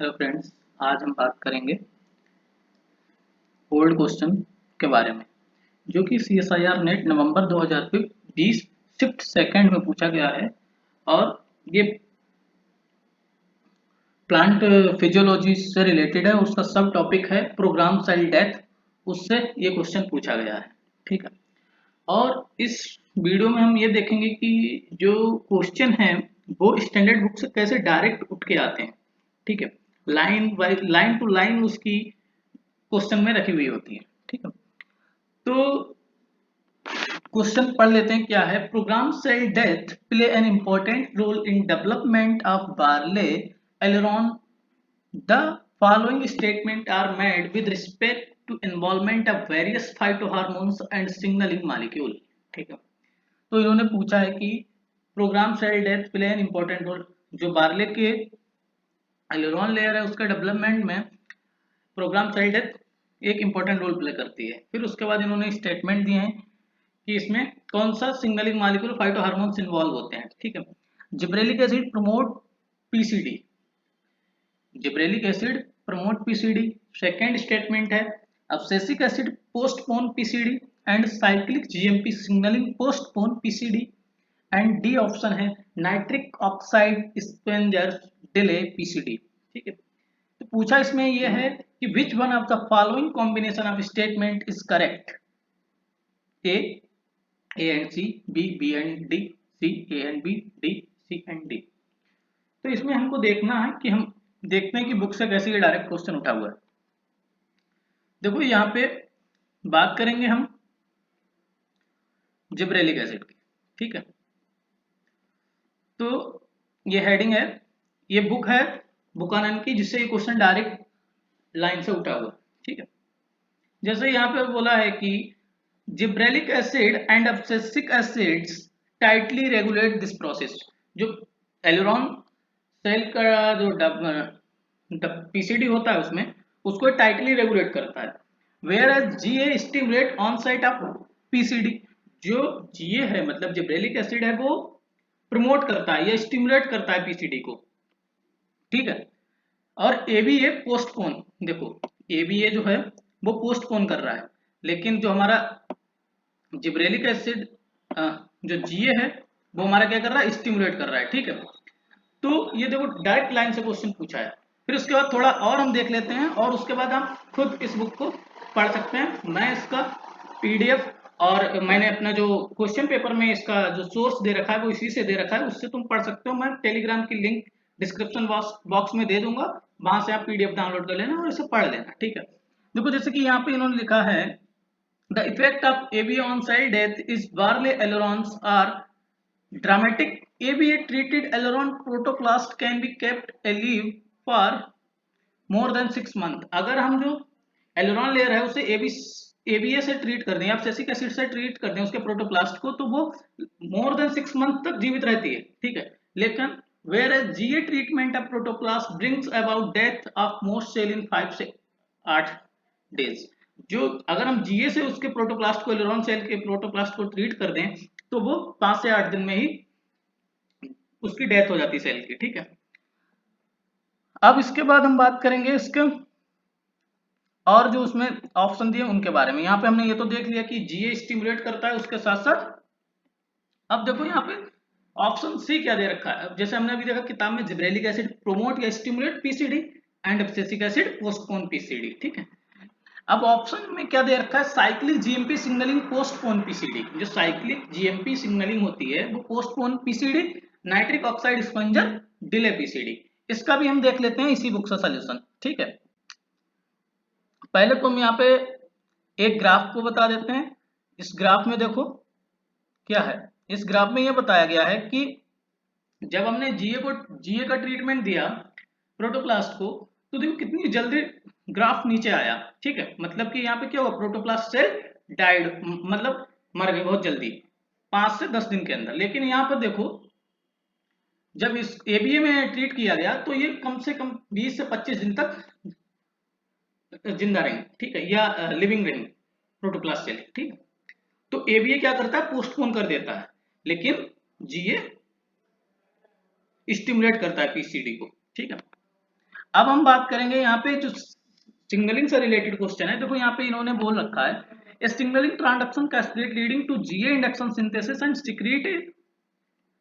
Hello friends. आज हम बात करेंगे ओल्ड क्वेश्चन के बारे में जो कि CSIR नेट नवंबर 2020 शिफ्ट सेकंड में पूछा गया है। और ये प्लांट फिजियोलॉजी से रिलेटेड है। उसका सब टॉपिक है प्रोग्राम सेल डेथ। उससे ये क्वेश्चन पूछा गया है। ठीक है। और इस वीडियो में हम ये देखेंगे कि जो क्वेश्चन है वो स्टैंडर्ड बुक से कैसे डायरेक्ट उठ के आते हैं। ठीक है। Line by line to line उसकी क्वेश्चन में रखी हुई होती है। ठीक है। तो क्वेश्चन पढ़ लेते हैं। क्या है? Programme cell death play an important role in development of barley aleurone. The following statement are made with respect to involvement of various phytohormones and signalling molecule. ठीक है। तो इन्होंने पूछा है कि programme cell death play an important role, जो barley के aleurone layer है उसका डेवलपमेंट में प्रोग्राम सेल डेथ एक इंपॉर्टेंट रोल प्ले करती है। फिर उसके बाद इन्होंने स्टेटमेंट दिए हैं कि इसमें कौन सा सिग्नलिंग मॉलिक्यूल फाइटोहार्मोन्स इन्वॉल्व होते हैं। ठीक है। Gibberellic acid promote PCD. Gibberellic acid promote PCD. Second statement है abscisic acid postpone PCD and cyclic GMP signalling postpone PCD. And D option है nitric oxide scavenger delay PCD. ठीक है। तो पूछा इसमें यह है कि which one of the following combination of statement is correct. A and C, B and D, C A and B, D C and D. तो इसमें हमको देखना है कि हम देखते हैं कि बुक से कैसे ये डायरेक्ट क्वेश्चन उठा हुआ है। देखो यहाँ पे बात करेंगे हम जिब्रेलिक एसिड की। ठीक है। तो ये हेडिंग है, ये बुक है बुकानन की, जिससे ये क्वेश्चन डायरेक्ट लाइन से उठा हुआ है। ठीक है। जैसे यहाँ पे बोला है कि gibberellic acid and abscisic acids tightly regulate this process. जो एलुरॉन सेल का जो पीसीडी होता है उसमें उसको टाइटली रेगुलेट करता है। Whereas GA stimulate on site of PCD. जो जीए है मतलब जिब्रेलिक एसिड है वो प्रमोट करता है या स्टिमुलेट करता है पीसीडी को। ठीक है। और एबीए पोस्टपोन। देखो एबीए जो है वो पोस्टपोन कर रहा है, लेकिन जो हमारा जिब्रेलिक एसिड जो जीए है वो हमारा क्या कर रहा है? स्टिमुलेट कर रहा है। ठीक है। तो ये देखो डायरेक्ट लाइन से क्वेश्चन पूछा है। फिर उसके बाद थोड़ा और हम देख लेते हैं और उसके बाद हम खुद इस बुक को पढ़ सकते हैं। मैं इसका पीडीएफ और मैंने अपना जो क्वेश्चन पेपर में इसका जो सोर्स दे रखा है वो इसी से दे रखा है, उससे तुम पढ़ सकते हो। मैं टेलीग्राम की लिंक डिस्क्रिप्शन बॉक्स में दे दूंगा, वहां से आप पीडीएफ डाउनलोड कर लेना और इसे पढ़ लेना। ठीक है। देखो जैसे कि यहाँ पे इन्होंने लिखा है the effect of AB on cell death is barley aleurones are dramatic. ABA treated aileron protoplast can be kept alive for more than 6 months। अगर हम जो एलोरॉन लेयर है उसे एबीए से ट्रीट कर दें, एब्सिसिक एसिड से ट्रीट कर दें उसके प्रोटोप्लास्ट को, तो वो मोर देन 6 मंथ तक जीवित रहती है। ठीक है। लेकिन whereas GA treatment of protoplast brings about death of most cell in 5 से 8 डेज। जो अगर हम जीए से उसके प्रोटोप्लास्ट को एलोरॉन सेल के प्रोटोप्लास्ट को ट्रीट कर दें तो वो 5 से 8 दिन में ही उसकी डेथ हो जाती है सेल की। ठीक है। अब इसके बाद हम बात करेंगे इसके और जो उसमें ऑप्शन दिए उनके बारे में। यहाँ पे हमने ये तो देख लिया कि जीए स्टिमुलेट करता है, उसके साथ साथ अब देखो यहाँ पे ऑप्शन सी क्या दे रखा है। जैसे हमने अभी देखा किताब में जिब्रेलिक एसिड प्रोमोट या stimulate PCD and abscisic acid postpone PCD. ठीक है। अब ऑप्शन में क्या दे रखा है? Cyclic GMP signalling postpone PCD. जो साइक्लिक जीएमपी सिग्नलिंग होती है वो postpone PCD, nitric oxide scavenger delay PCD. इसका भी हम देख लेते हैं इसी बुक से सॉल्यूशन। ठीक है। पहले तो हम यहाँ पे एक ग्राफ को बता देते हैं। इस ग्राफ में देखो क्या है। इस ग्राफ में यह बताया गया है कि जब हमने जीए का ट्रीटमेंट दिया प्रोटोप्लास्ट को, तो देखो कितनी जल्दी ग्राफ नीचे आया। ठीक है। मतलब कि यहाँ पे क्या हुआ? प्रोटोप्लास्ट सेल डाइड, मतलब मर गए बहुत जल्दी, 5 से 10 दिन के अंदर। लेकिन यहाँ पर देखो जब इस एबीए में ट्रीट किया गया तो ये कम से कम 20 से 25 दिन तक जिंदा रहेंगे। ठीक है। या लिविंग रहेंगे प्रोटोप्लास्ट सेल। ठीक है। तो एबीए क्या करता है? पोस्टपोन कर देता है, लेकिन जीए स्टिमुलेट करता है पीसीडी को। ठीक है। अब हम बात करेंगे यहाँ पे जो सिग्नलिंग से रिलेटेड क्वेश्चन है। देखो यहाँ पे इन्होंने बोल रखा है a signalling transduction cascade leading to GA induction synthesis and secrete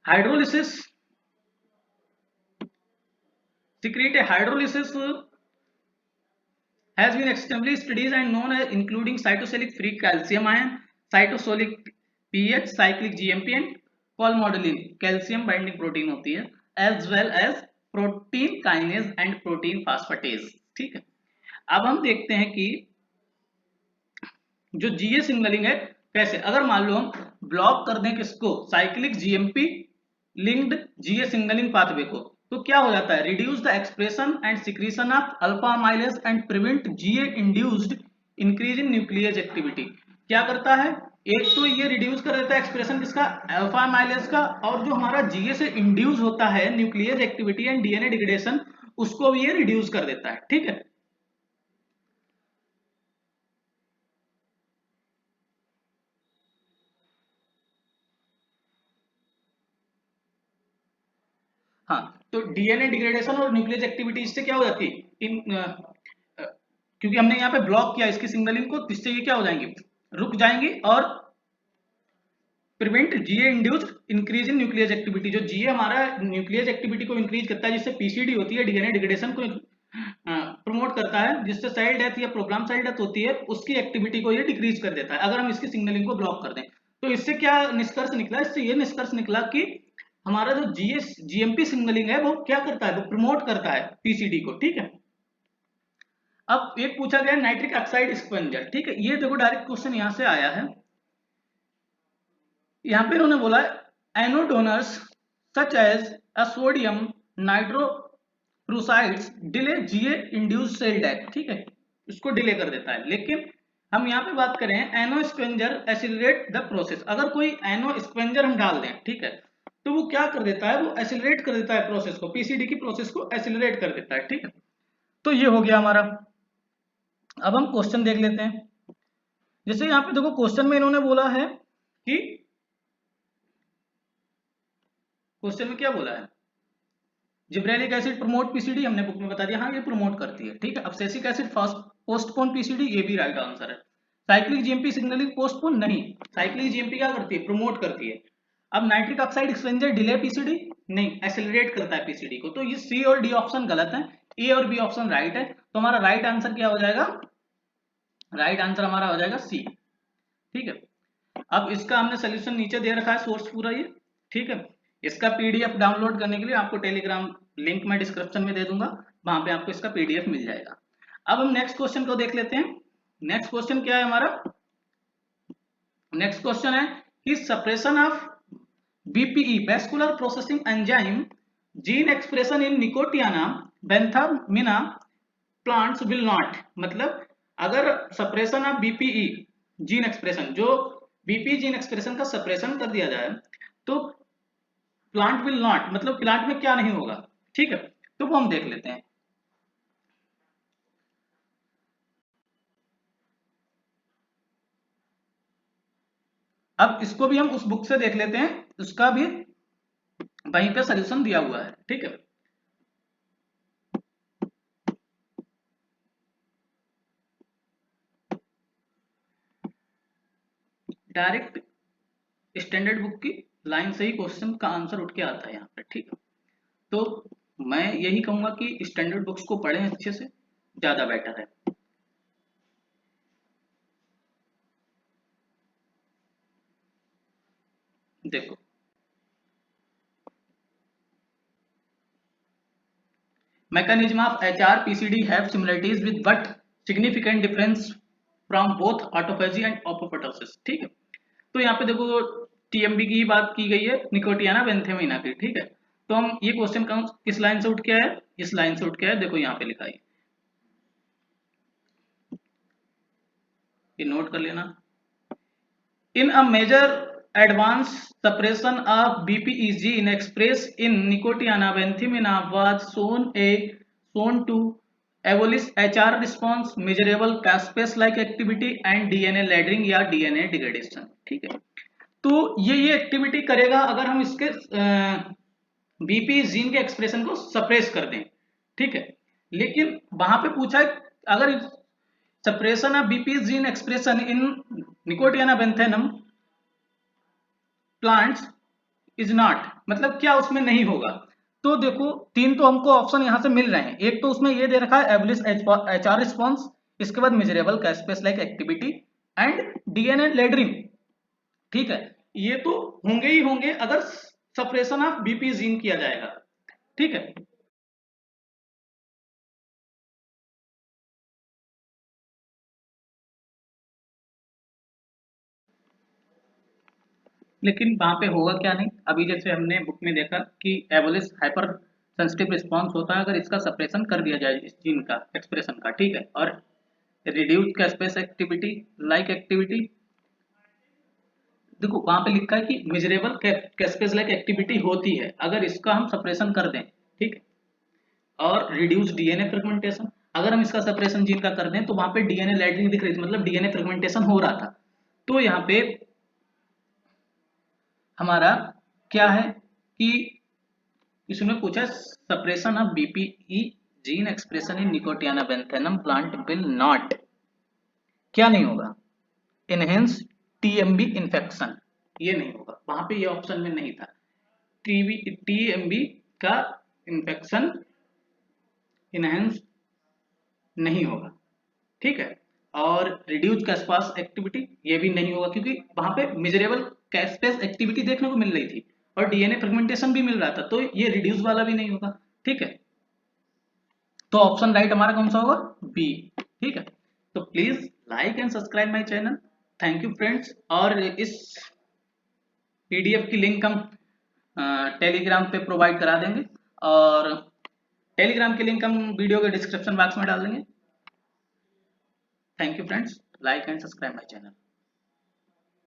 hydrolysis has been extensively studied and known as including cytosolic free calcium ion, cytosolic pH, cyclic GMP and colmodulin calcium binding protein होती है, as well as protein kinase and protein phosphatase। ठीक है, अब हम देखते हैं कि जो जीए सिग्नलिंग है कैसे, अगर मान लो हम ब्लॉक कर दें किसको, साइक्लिक जीएमपी लिंक्ड जीए सिग्नलिंग पाथवे को, तो क्या हो जाता है, reduce the expression and secretion of alpha amylase and prevent GA induced increase in nucleus activity. क्या करता है, एक तो ये रिड्यूस कर देता है एक्सप्रेशन किसका, अल्फा अमाइलेज का, और जो हमारा जीए से इंड्यूस होता है nucleus activity and DNA degradation, उसको भी ये रिड्यूस कर देता है। ठीक है, हाँ, तो डीएनए डिग्रेडेशन और न्यूक्लियस एक्टिविटी इससे क्या हो जाती है, क्योंकि हमने यहाँ पे ब्लॉक किया इसकी सिग्नलिंग को, इससे ये क्या हो जाएंगे, रुक जाएंगी, और prevent GA induced increase in nucleus activity, जो जीए हमारा न्यूक्लियस एक्टिविटी को इंक्रीज करता है, जिससे पीसीडी होती है, डीएनए डिग्रेडेशन को प्रमोट करता है, जिससे सेल डेथ या प्रोग्राम सेल डेथ होती है, उसकी एक्टिविटी को ये डिक्रीज कर देता है अगर हम इसकी सिग्नलिंग को ब्लॉक कर दें। तो इससे क्या निष्कर्ष निकला, इससे ये निष्कर्ष निकला कि हमारा जो जीएमपी सिग्नलिंग है वो क्या करता है, वो प्रमोट करता है पीसीडी को। ठीक है, अब एक पूछा गया नाइट्रिक ऑक्साइड स्पंजर। ठीक है, ये देखो डायरेक्ट क्वेश्चन यहां से आया है, यहां पे इन्होंने बोला NO donors such as a sodium nitroprussides delay GA induce cell death. ठीक है, इसको डिले कर देता है, लेकिन हम यहाँ पे बात करें एनो स्क्वेंजर एसिलरेट द प्रोसेस, अगर कोई एनो स्क्वेंजर हम डाल दें, ठीक है, तो वो क्या कर देता है, वो एसिलरेट कर देता है प्रोसेस को, पीसीडी की प्रोसेस को एसिलरेट कर देता है। ठीक है, तो ये हो गया हमारा। अब हम क्वेश्चन देख लेते हैं, जैसे यहाँ पे देखो क्वेश्चन में इन्होंने बोला है कि, क्वेश्चन में क्या बोला है, जिब्रेलिक एसिड प्रमोट पीसीडी, हमने बुक में बता दिया, हाँ ये प्रमोट करती है। ठीक है, abscisic acid fast postpone PCD, ये भी राइट आंसर है। साइक्लिक जीएमपी सिग्नलिंग पोस्टपोन नहीं, साइक्लिक जीएमपी क्या करती है, प्रमोट करती है। अब नाइट्रिक ऑक्साइड एक्सपेंजर डिले पीसीडी नहीं, एक्सेलरेट करता है पीसीडी को। तो ये सी और डी ऑप्शन गलत है, ए और बी ऑप्शन राइट है। तो हमारा राइट आंसर क्या हो जाएगा, राइट आंसर हमारा हो जाएगा सी। ठीक है, अब इसका हमने सोल्यूशन नीचे दे रखा है, सोर्स पूरा ये। ठीक है, इसका पीडीएफ डाउनलोड करने के लिए आपको टेलीग्राम लिंक मैं डिस्क्रिप्शन में दे दूंगा, वहां पे आपको इसका पीडीएफ मिल जाएगा। अब हम नेक्स्ट क्वेश्चन को देख लेते हैं। नेक्स्ट क्वेश्चन क्या है हमारा, नेक्स्ट क्वेश्चन है कि suppression of BPE vascular processing enzyme gene expression in Nicotiana benthamiana plants will not, मतलब अगर suppression of BPE gene expression, जो बीपीई जीन एक्सप्रेशन का सप्रेशन कर दिया जाए, तो प्लांट विल नॉट, मतलब प्लांट में क्या नहीं होगा। ठीक है, तो वो हम देख लेते हैं। अब इसको भी हम उस बुक से देख लेते हैं, उसका भी वहीं पे सॉल्यूशन दिया हुआ है। ठीक है, डायरेक्ट स्टैंडर्ड बुक की लाइन से ही क्वेश्चन का आंसर उठ के आता है यहाँ पे। ठीक है, तो मैं यही कहूंगा कि स्टैंडर्ड बुक्स को पढ़ें अच्छे से, ज्यादा बेटर है। देखो mechanism of HRPCD have similarities with but significant difference from both autophagy and apoptosis। ठीक है, तो यहाँ पे देखो टीएमबी की बात की गई है, निकोटियाना बेंथेमिना की। ठीक है, तो हम ये क्वेश्चन किस लाइन से उठ के आया, इस लाइन से उठ के आया, देखो यहाँ पे लिखा है, ये नोट कर लेना। In a major advanced suppression of BPE gene expressed in Nicotiana benthemina was shown to abolish HR response, measurable caspase-like activity and DNA laddering या DNA degradation। ठीक है, तो ये एक्टिविटी करेगा अगर हम इसके बीपी जीन के एक्सप्रेशन को सप्रेस कर दें। ठीक है, लेकिन वहां पे पूछा है अगर suppression of BP gene expression in Nicotiana benthamiana plants is not, मतलब क्या उसमें नहीं होगा। तो देखो तीन तो हमको ऑप्शन यहां से मिल रहे हैं। एक तो उसमें ये दे रखा है एब्लिश एच आर रिस्पॉन्स, इसके बाद measurable caspase like activity and DNA laddering. ठीक है, ये तो होंगे ही होंगे अगर सप्रेशन ऑफ बीपी जीन किया जाएगा। ठीक है, लेकिन वहां पे होगा क्या नहीं, अभी जैसे हमने बुक में देखा कि एबोलिस हाइपर सेंसिटिव रिस्पॉन्स होता है अगर इसका सप्रेशन कर दिया जाए इस जीन का एक्सप्रेशन का। ठीक है, और रिड्यूस कैस्पेस एक्टिविटी लाइक एक्टिविटी, देखो वहां पे लिखा है कि मिजरेबल कैस्पेस लाइक एक्टिविटी होती है अगर इसका हम सप्रेशन कर दें। ठीक है, और रिड्यूस डीएनए फ्रेगमेंटेशन, अगर हम इसका सप्रेशन जीन का कर दें तो वहां पे डीएनए लैडरिंग दिख रही थी, मतलब डीएनए फ्रेगमेंटेशन हो रहा था। तो यहाँ पे हमारा क्या है कि इसमें पूछा suppression of BPE gene expression in Nicotiana benthamiana plant will not, क्या नहीं होगा, एनहेंस टीएमबी इन्फेक्शन, ये नहीं होगा, वहां पे ये ऑप्शन में नहीं था। टीवी टीएमबी का इन्फेक्शन इनहेंस नहीं होगा। ठीक है, और रिड्यूस कैस्पास एक्टिविटी ये भी नहीं होगा क्योंकि वहां पे मिजरेबल कैस्पेस एक्टिविटी देखने को मिल रही थी और डीएनए फ्रेगमेंटेशन भी मिल रहा था, तो ये रिड्यूस वाला भी नहीं होगा। ठीक है, तो ऑप्शन राइट हमारा कौन सा होगा, बी। ठीक है, तो please like and subscribe my channel. Thank you friends, और इस पीडीएफ की लिंक हम टेलीग्राम पे प्रोवाइड करा देंगे, और टेलीग्राम की लिंक हम वीडियो के डिस्क्रिप्शन बॉक्स में डाल देंगे। Thank you friends, like and subscribe my channel.